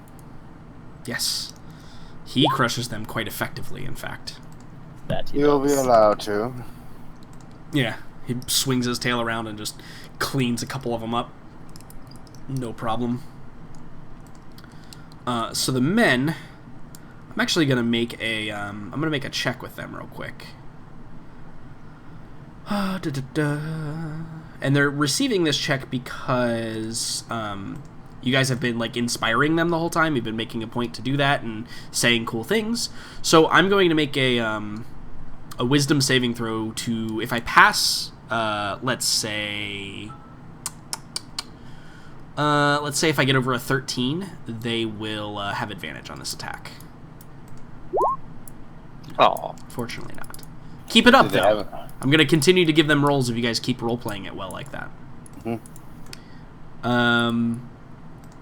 Yes. He crushes them quite effectively, in fact. That he You'll be does. allowed to. Yeah, he swings his tail around and just cleans a couple of them up. No problem. So the men, I'm actually gonna make a check with them real quick. And they're receiving this check because you guys have been inspiring them the whole time. You've been making a point to do that and saying cool things. So I'm going to make a wisdom saving throw to, if I pass, let's say if I get over a 13, they will have advantage on this attack. Oh, Fortunately not. Keep it up, Did they though. have I'm going to continue to give them rolls if you guys keep role-playing it well like that.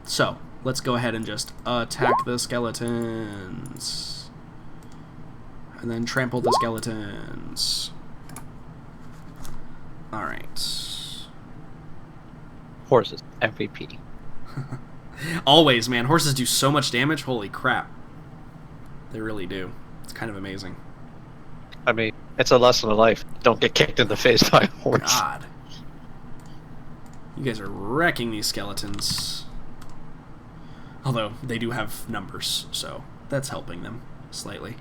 So, let's go ahead and just attack the skeletons. And then trample the skeletons. Alright. Horses, MVP. Always, man. Horses do so much damage. Holy crap. They really do. It's kind of amazing. I mean, it's a lesson of life. Don't get kicked in the face by a horse. God. You guys are wrecking these skeletons. Although, they do have numbers, so that's helping them slightly.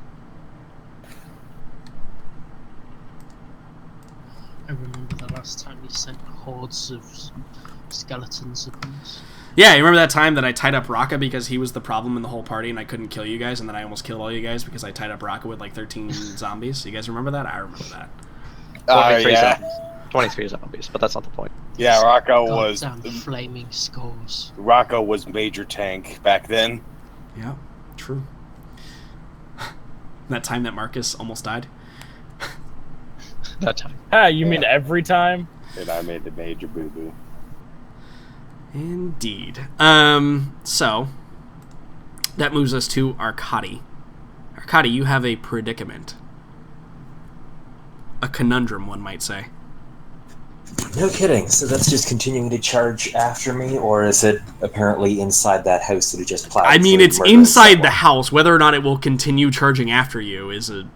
I remember the last time you sent hordes of skeletons upon us. Yeah, you remember that time that I tied up Raka because he was the problem in the whole party and I couldn't kill you guys, and then I almost killed all you guys because I tied up Raka with like 13 zombies? You guys remember that? I remember that. 23 yeah. zombies. 23 zombies, but that's not the point. Yeah, Rocco was Goddamn flaming skulls. major tank back then. Yeah, true. That time that Marcus almost died? That time. Ah, you mean every time? And I made the major boo-boo. Indeed. So, that moves us to Arcadi. Arcadi, you have a predicament. A conundrum, one might say. No kidding. So that's just continuing to charge after me, or is it apparently inside that house that it just plowed? I mean, through, it's murdering inside someone? the house. Whether or not it will continue charging after you is an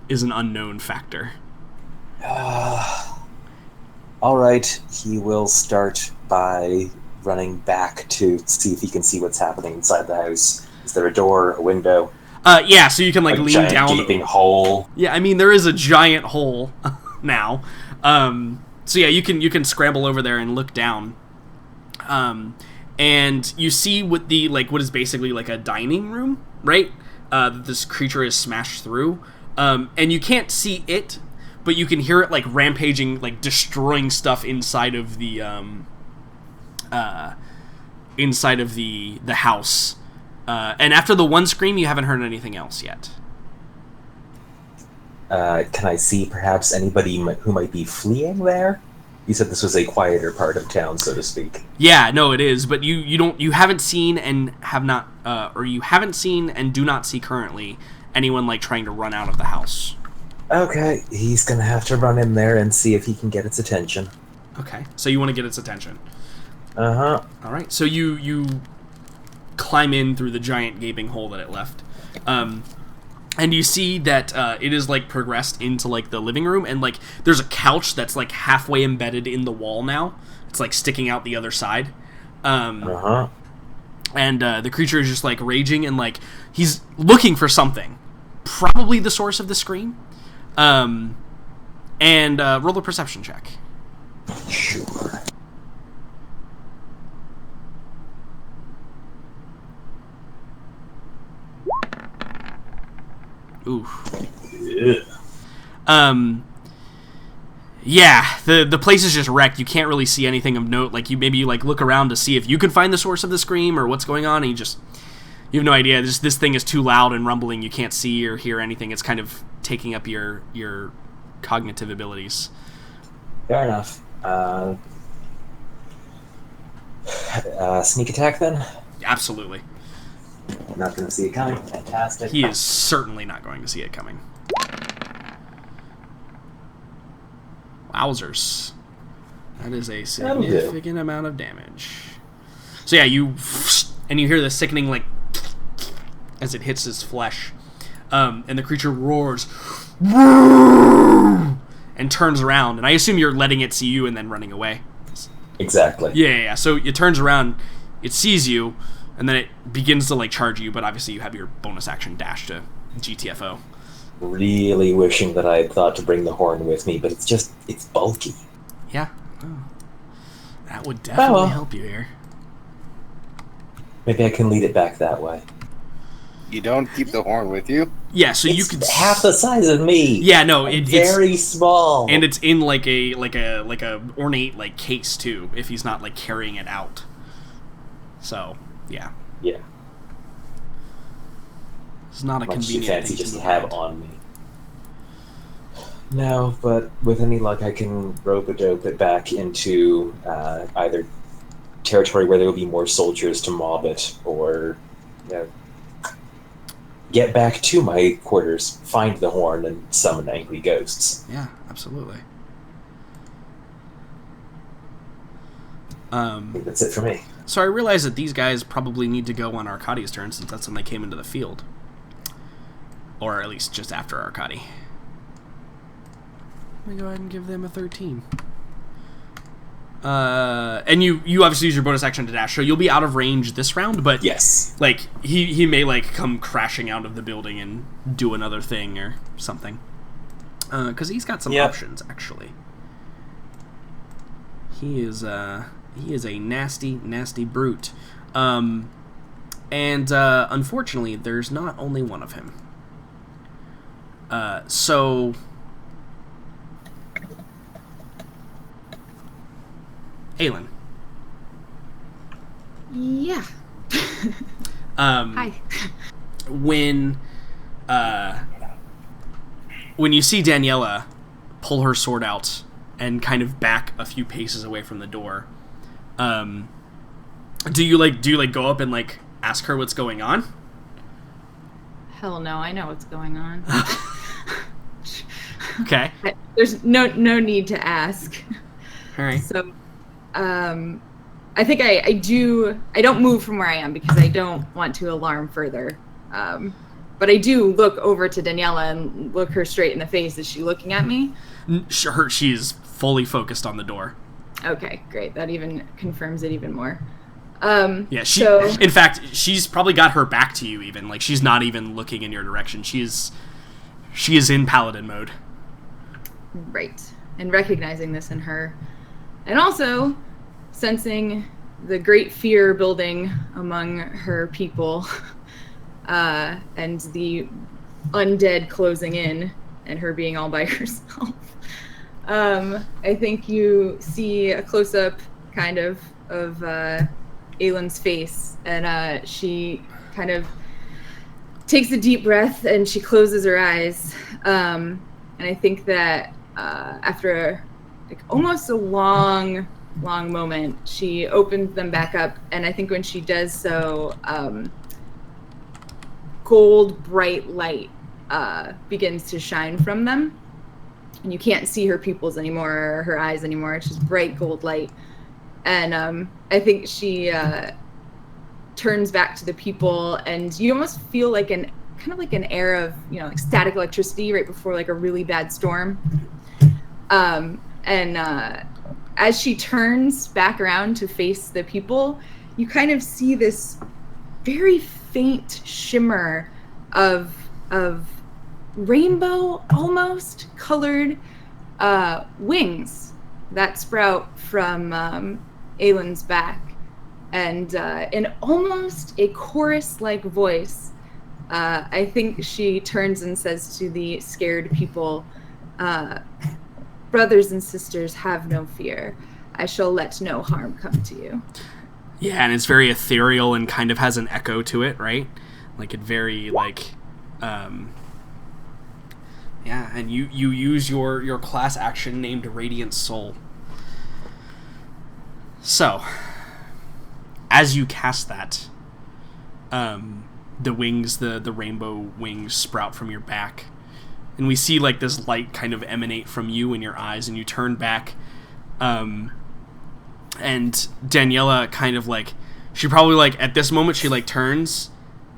unknown factor. All right. He will start by running back to see if he can see what's happening inside the house. Is there a door, a window? Yeah, so you can like lean giant down. gaping hole. Yeah, I mean there is a giant hole now. So yeah, you can scramble over there and look down. And you see what what is basically like a dining room, right? That this creature is smashed through. And you can't see it, but you can hear it like rampaging, like destroying stuff inside of the house. And after the one scream, you haven't heard anything else yet. Can I see perhaps anybody who might be fleeing there? You said this was a quieter part of town, so to speak. Yeah, no, it is. But you haven't seen and have not, or you haven't seen and do not see currently anyone like trying to run out of the house. Okay, he's gonna have to run in there and see if he can get its attention. Okay, so you want to get its attention. Uh-huh. All right, so you climb in through the giant gaping hole that it left, and you see that it is like progressed into like the living room, and like there's a couch that's like halfway embedded in the wall now. It's like sticking out the other side. Uh-huh. And the creature is just like raging, and like he's looking for something, probably the source of the scream. And roll a perception check. Sure. Oof. Yeah. Yeah, the place is just wrecked. You can't really see anything of note. Like, you like look around to see if you can find the source of the scream or what's going on, and you have no idea. This thing is too loud and rumbling. You can't see or hear anything. It's kind of taking up your cognitive abilities. Fair enough. Sneak attack then? Absolutely. Not going to see it coming. Fantastic. He is certainly not going to see it coming. Wowzers. That is a significant amount of damage. So yeah, you hear the sickening like as it hits his flesh. And the creature roars and turns around. And I assume you're letting it see you and then running away. Exactly. Yeah. So it turns around, it sees you, and then it begins to like charge you, but obviously you have your bonus action dash to GTFO. Really wishing that I had thought to bring the horn with me, but it's bulky. Yeah. Oh. That would definitely help you here. Maybe I can lead it back that way. You don't keep the horn with you? Yeah, so you It's could half the size of me. Yeah, no, it's very small. and it's in like a ornate like case too, if he's not like carrying it out. So, yeah. Yeah. It's not a Much too convenient fancy thing just to move have around. on me. No, but with any luck, I can rope-a-dope it back into either territory where there will be more soldiers to mob it, or get back to my quarters, find the horn, and summon angry ghosts. Yeah, absolutely. I think that's it for me. So I realize that these guys probably need to go on Arcadi's turn, since that's when they came into the field. Or at least just after Arcadi. Let me go ahead and give them a 13. And you obviously use your bonus action to dash, so you'll be out of range this round, but Yes. like he may like come crashing out of the building and do another thing or something. Because he's got some options, actually. He is a nasty, nasty brute. And unfortunately, there's not only one of him. So Aelin. Yeah. Hi. When you see Daniela pull her sword out and kind of back a few paces away from the door, do you go up and like ask her what's going on? Hell no, I know what's going on. Okay. There's no need to ask. All right. So, I think I don't move from where I am because I don't want to alarm further. But I do look over to Daniela and look her straight in the face. Is she looking at me? She's fully focused on the door. Okay, great. That even confirms it even more. Yeah, in fact, she's probably got her back to you even. Like, she's not even looking in your direction. She is in paladin mode. Right. And recognizing this in her. And also sensing the great fear building among her people and the undead closing in and her being all by herself. I think you see a close-up kind of Aylin's face, and she kind of takes a deep breath and she closes her eyes. And I think that after almost a long moment, she opens them back up, and I think when she does so, gold bright light begins to shine from them, and you can't see her pupils anymore or her eyes anymore. It's just bright gold light, and I think she turns back to the people, and you almost feel like an air of like static electricity right before like a really bad storm. As she turns back around to face the people, you kind of see this very faint shimmer of rainbow almost colored wings that sprout from Aylin's back, and in almost a chorus-like voice, I think she turns and says to the scared people, "Brothers and sisters, have no fear. I shall let no harm come to you." Yeah, and it's very ethereal and kind of has an echo to it, right? Like it very yeah, and you use your class action named Radiant Soul. So, as you cast that, the wings, the rainbow wings sprout from your back. And we see like this light kind of emanate from you in your eyes, and you turn back. And Daniela kind of like, she probably like at this moment she like turns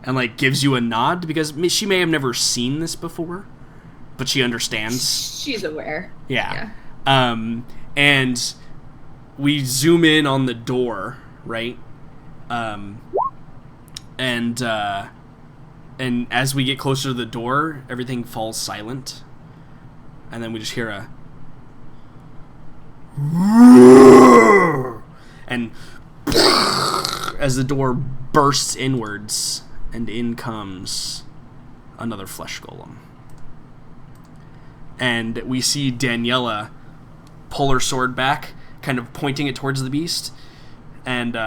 and like gives you a nod because she may have never seen this before, but she understands. She's aware. Yeah. And we zoom in on the door, right? And as we get closer to the door, everything falls silent. And then we just hear a... And as the door bursts inwards, and in comes another flesh golem. And we see Daniela pull her sword back, kind of pointing it towards the beast, and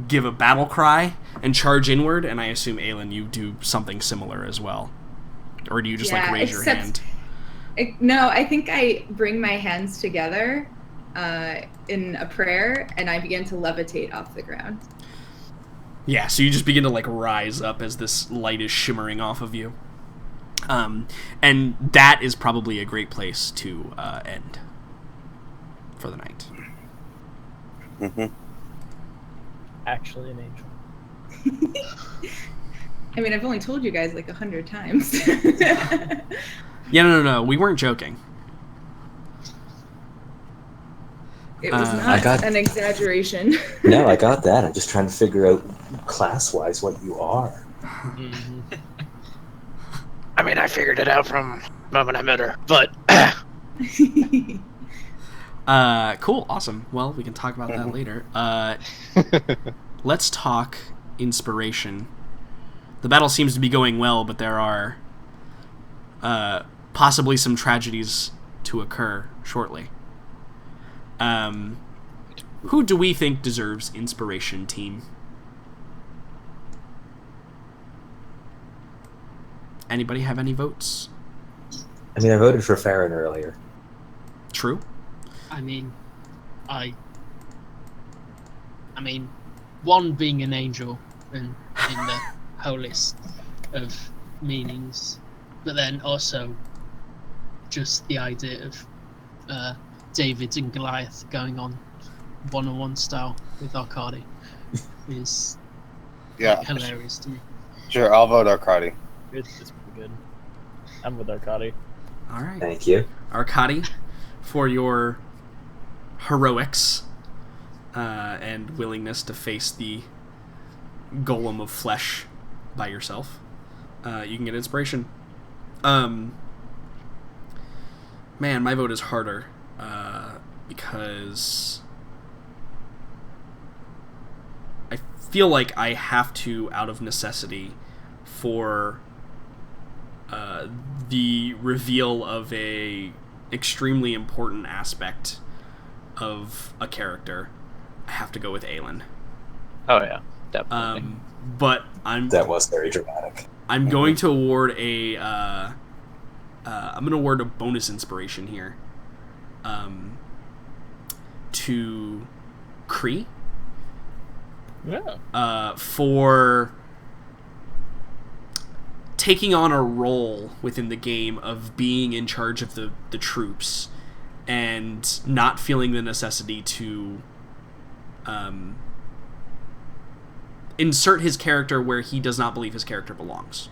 give a battle cry and charge inward. And I assume, Aelin, you do something similar as well. Or do you just raise your hand? No, I think I bring my hands together in a prayer, and I begin to levitate off the ground. Yeah, so you just begin to like rise up as this light is shimmering off of you. And that is probably a great place to end for the night. Mm-hmm. Actually, an angel. I mean, I've only told you guys like 100 times. Yeah, no, we weren't joking. It was I not got- an exaggeration. No, I got that. I'm just trying to figure out class-wise what you are. Mm-hmm. I mean, I figured it out from the moment I met her, but Cool, awesome. Well, we can talk about that later. Let's talk inspiration. The battle seems to be going well, but there are possibly some tragedies to occur shortly. Who do we think deserves inspiration, team? Anybody have any votes? I mean, I voted for Farron earlier. True. I mean, one being an angel and in the holiest of meanings, but then also just the idea of David and Goliath going on one-on-one style with Arcady is hilarious to me. Sure, I'll vote Arcady. It's pretty good. I'm with Arcady. All right. Thank you. Arcady, for your heroics and willingness to face the golem of flesh by yourself, you can get inspiration. Man, my vote is harder because I feel like I have to, out of necessity, for the reveal of a extremely important aspect of a character, I have to go with Aelin. oh yeah, definitely. But That was very dramatic. I'm going to award I'm going to award a bonus inspiration here to Kree Yeah. for taking on a role within the game of being in charge of the troops and not feeling the necessity to insert his character where he does not believe his character belongs.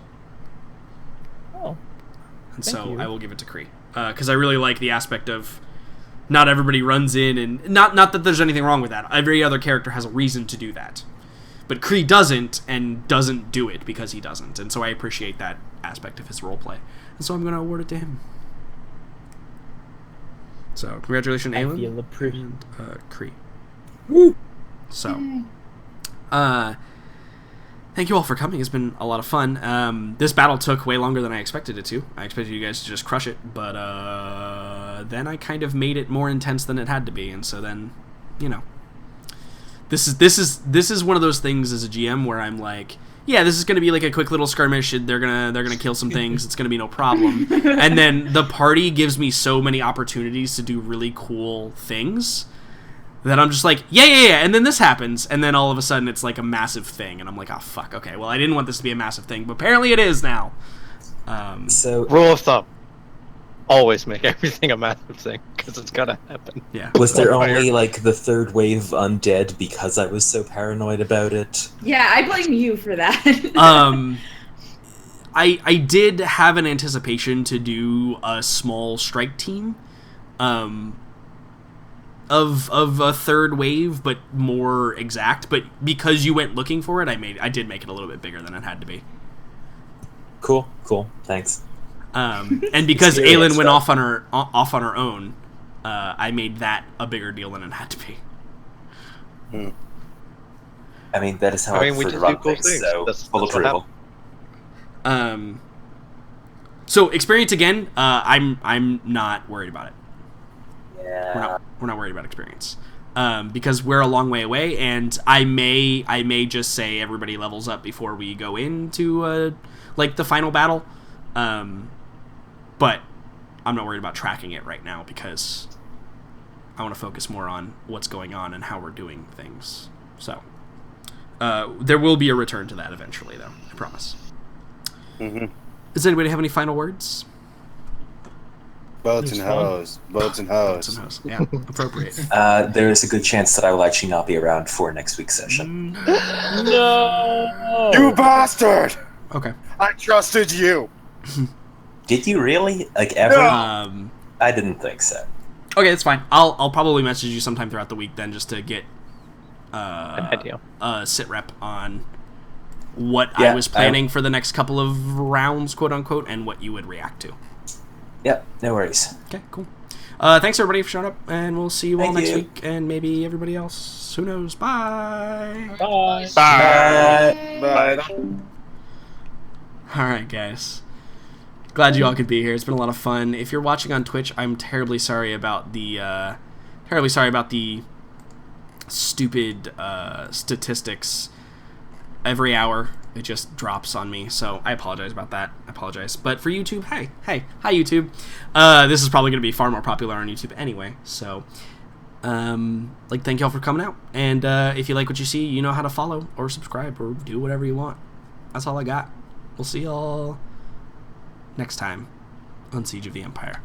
Oh. And Thank so you. I will give it to Kree. Because I really like the aspect of not everybody runs in, and not that there's anything wrong with that. Every other character has a reason to do that. But Kree doesn't, and doesn't do it because he doesn't. And so I appreciate that aspect of his roleplay. And so I'm going to award it to him. So, congratulations, I Aelin. feel pretty. And Kree. Woo! So, thank you all for coming. It's been a lot of fun. This battle took way longer than I expected it to. I expected you guys to just crush it, but then I kind of made it more intense than it had to be, and so then, you know, this is one of those things as a GM where I'm like, yeah, this is gonna be like a quick little skirmish. They're gonna kill some things. It's gonna be no problem. And then the party gives me so many opportunities to do really cool things that I'm just like, yeah, and then this happens, and then all of a sudden it's like a massive thing, and I'm like, oh fuck, okay, well I didn't want this to be a massive thing, but apparently it is now. So, Rule of thumb: always make everything a massive thing because it's gonna happen. Yeah. was there only like the third wave undead because I was so paranoid about it? Yeah, I blame you for that. I did have an anticipation to do a small strike team, of a third wave, but more exact. But because you went looking for it, I did make it a little bit bigger than it had to be. Cool, thanks. And because Experience Aelin went stuff. off on her own, I made that a bigger deal than it had to be. I mean, that is how I I, mean, we prefer to just run do cool things, things. so That's full what approval. So experience again. I'm not worried about it. Yeah. We're not worried about experience. Because we're a long way away, and I may just say everybody levels up before we go into like the final battle. But I'm not worried about tracking it right now because I want to focus more on what's going on and how we're doing things. So there will be a return to that eventually, though. I promise. Mm-hmm. Does anybody have any final words? Boats and hoes. Boats and hoes. Boats and hoes. Yeah, appropriate. There is a good chance that I will actually not be around for next week's session. No. You bastard! Okay. I trusted you. Did you really? Like, ever? No. I didn't think so. Okay, that's fine. I'll probably message you sometime throughout the week then, just to get An idea. a sit rep on what I was planning for the next couple of rounds, quote unquote, and what you would react to. Yep, no worries. Okay, cool. Thanks everybody for showing up, and we'll see you all Thank next you. week, and maybe everybody else. Who knows? Bye. Bye. Bye. All right, guys. Glad you all could be here. It's been a lot of fun. If you're watching on Twitch, I'm terribly sorry about the stupid statistics. Every hour it just drops on me, so I apologize about that. I apologize. But for YouTube, hi YouTube. This is probably going to be far more popular on YouTube anyway. So, thank y'all for coming out. And if you like what you see, you know how to follow or subscribe or do whatever you want. That's all I got. We'll see y'all next time on Siege of the Empire.